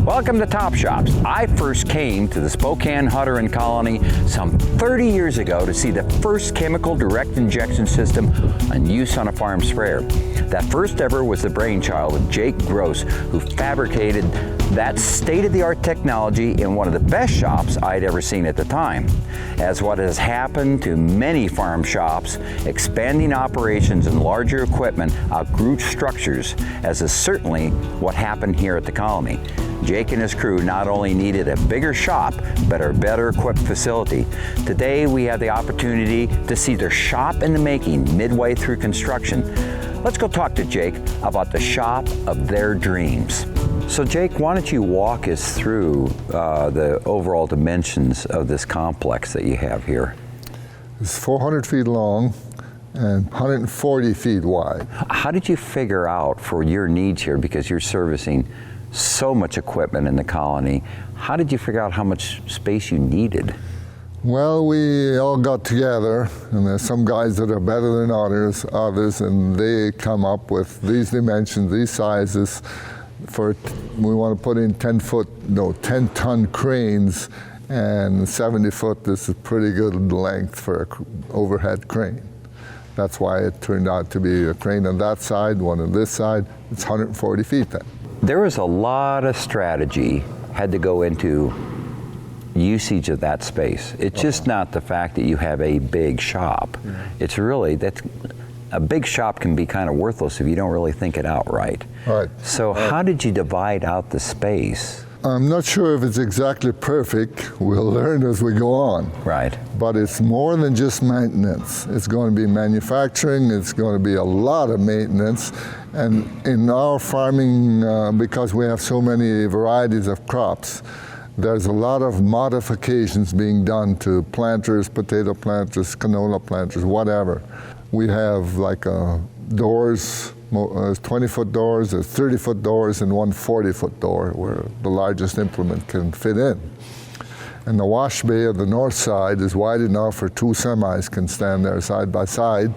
Welcome to Top Shops. I first came to the Spokane Hutterian colony some 30 years ago to see the first chemical direct injection system in use on a farm sprayer. That first ever was the brainchild of Jake Gross, who fabricated that state-of-the-art technology in one of the best shops I'd ever seen at the time. As what has happened to many farm shops, expanding operations and larger equipment outgrew structures, as is certainly what happened here at the colony. Jake and his crew not only needed a bigger shop, but a better equipped facility. Today we have the opportunity to see their shop in the making midway through construction. Let's go talk to Jake about the shop of their dreams. So Jake, why don't you walk us through the overall dimensions of this complex that you have here? It's 400 feet long and 140 feet wide. How did you figure out for your needs here, because you're servicing so much equipment in the colony, how did you figure out how much space you needed? Well, we all got together, and there's some guys that are better than others, and they come up with these dimensions, these sizes. We want to put in 10-ton cranes, and 70 foot is a pretty good length for an overhead crane. That's why it turned out to be a crane on that side, one on this side. It's 140 feet then. There was a lot of strategy had to go into usage of that space. It's just not the fact that you have a big shop. It's really that a big shop can be kind of worthless if you don't really think it out right. Right. So how did you divide out the space? I'm not sure if it's exactly perfect. We'll learn as we go on. Right. But it's more than just maintenance. It's going to be manufacturing. It's going to be a lot of maintenance. And in our farming, because we have so many varieties of crops, there's a lot of modifications being done to planters, potato planters, canola planters, whatever. We have like doors, 20-foot doors, 30-foot doors, and one 40-foot door where the largest implement can fit in. And the wash bay of the north side is wide enough for two semis can stand there side by side.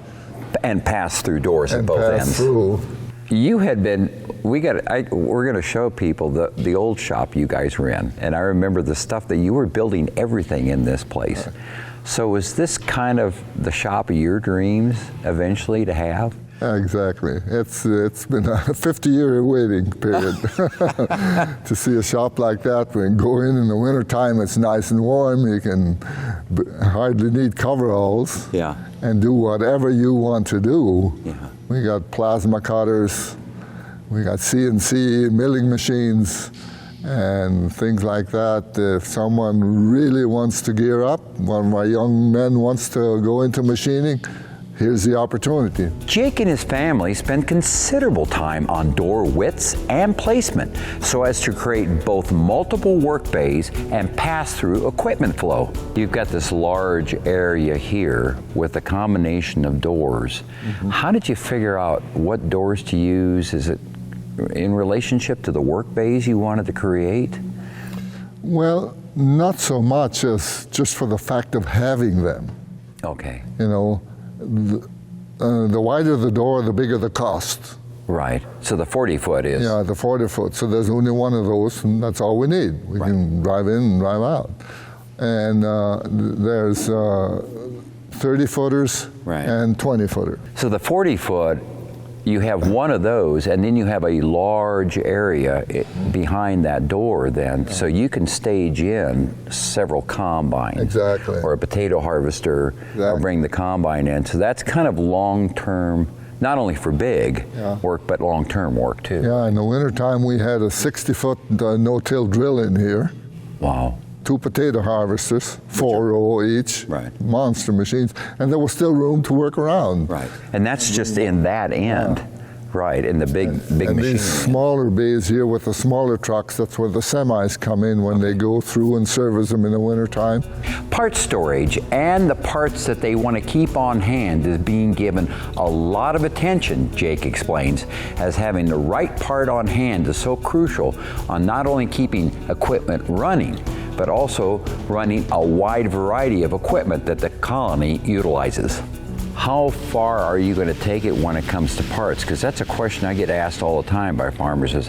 And pass through doors at both ends. Through. You had been, we're going to show people the old shop you guys were in. And I remember the stuff that you were building everything in this place. Right. So was this kind of the shop of your dreams eventually to have? Exactly. It's been a 50-year waiting period to see a shop like that. We can go in the wintertime, it's nice and warm. You can hardly need coveralls. Yeah. And do whatever you want to do. Yeah. We got plasma cutters, we got CNC milling machines, and things like that. If someone really wants to gear up, one of my young men wants to go into machining, here's the opportunity. Jake and his family spend considerable time on door widths and placement so as to create both multiple work bays and pass-through equipment flow. You've got this large area here with a combination of doors. Mm-hmm. How did you figure out what doors to use? Is it in relationship to the work bays you wanted to create? Well, not so much as just for the fact of having them. Okay. You know, the wider the door, the bigger the cost. Right. So the 40-foot is? Yeah, the 40-foot. So there's only one of those, and that's all we need. We can drive in and drive out. And there's 30-footers and 20-footer. So the 40-foot, you have one of those, and then you have a large area behind that door then, so you can stage in several combines. Exactly. Or a potato harvester, or bring the combine in. So that's kind of long-term, not only for big work, but long-term work too. Yeah, in the wintertime we had a 60-foot no-till drill in here. Wow. 2 potato harvesters, 4 row each, monster machines, and there was still room to work around. Right, and that's just in that end, right, in the big machinery. And these smaller bays here with the smaller trucks, that's where the semis come in when they go through and service them in the wintertime. Part storage and the parts that they want to keep on hand is being given a lot of attention, Jake explains, as having the right part on hand is so crucial on not only keeping equipment running, but also running a wide variety of equipment that the colony utilizes. how far are you going to take it when it comes to parts? Because that's a question I get asked all the time by farmers is,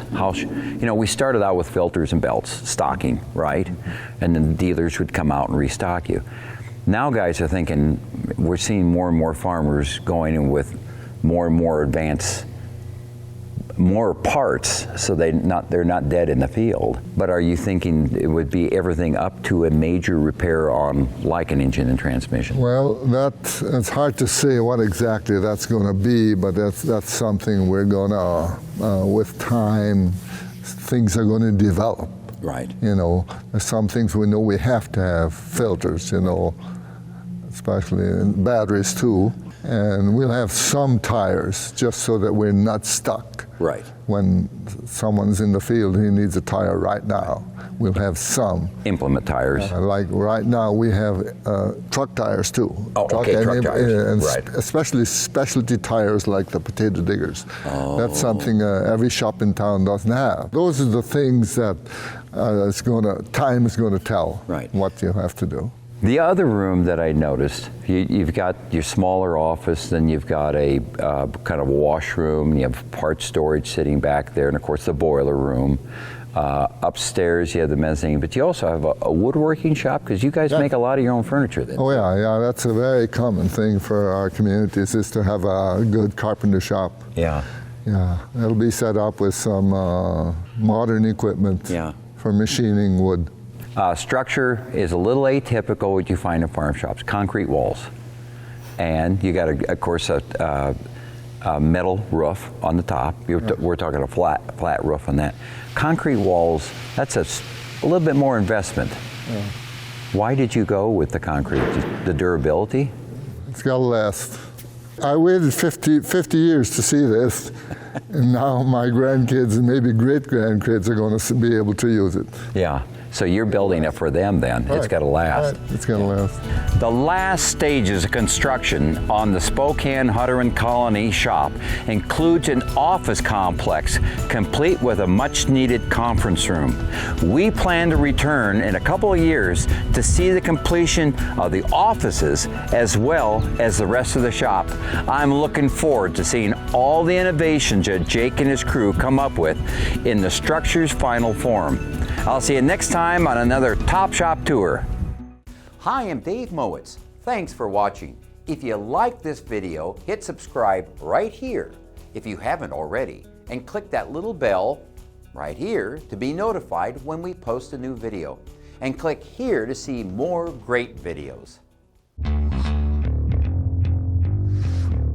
we started out with filters and belts, stocking, right? And then the dealers would come out and restock you. Now guys are thinking, we're seeing more and more farmers going in with more and more advanced, more parts, so they're not dead in the field. But are you thinking it would be everything up to a major repair on like an engine and transmission? Well, it's hard to say what exactly that's going to be, but that's something we're going to, with time, things are going to develop. Right. There's some things we know we have to have filters, especially in batteries too. And we'll have some tires just so that we're not stuck. Right. When someone's in the field, he needs a tire right now. We'll have some. Implement tires. Like right now, we have truck tires too. Oh, truck tires. And right. Especially specialty tires like the potato diggers. Oh. That's something every shop in town doesn't have. Those are the things that time is going to tell what you have to do. The other room that I noticed, you've got your smaller office, then you've got a kind of washroom, and you have parts storage sitting back there, and of course the boiler room. Upstairs you have the mezzanine, but you also have a woodworking shop, because you guys make a lot of your own furniture then. Oh yeah, that's a very common thing for our communities, is to have a good carpenter shop. Yeah. Yeah, it'll be set up with some modern equipment for machining wood. Structure is a little atypical what you find in farm shops. Concrete walls, and you got of course a metal roof on the top. We're talking a flat roof on that. Concrete walls, that's a little bit more investment. Yeah. Why did you go with the concrete? The durability? It's got to last. I waited 50 years to see this, and now my grandkids and maybe great-grandkids are going to be able to use it. Yeah. So you're building it for them then. Right. It's got to last. Right. It's going to last. The last stages of construction on the Spokane Hutterian Colony shop includes an office complex complete with a much-needed conference room. We plan to return in a couple of years to see the completion of the offices as well as the rest of the shop. I'm looking forward to seeing all the innovations that Jake and his crew come up with in the structure's final form. I'll see you next time on another Top Shop Tour. Hi, I'm Dave Mowitz. Thanks for watching. If you like this video, hit subscribe right here if you haven't already, and click that little bell right here to be notified when we post a new video. And click here to see more great videos.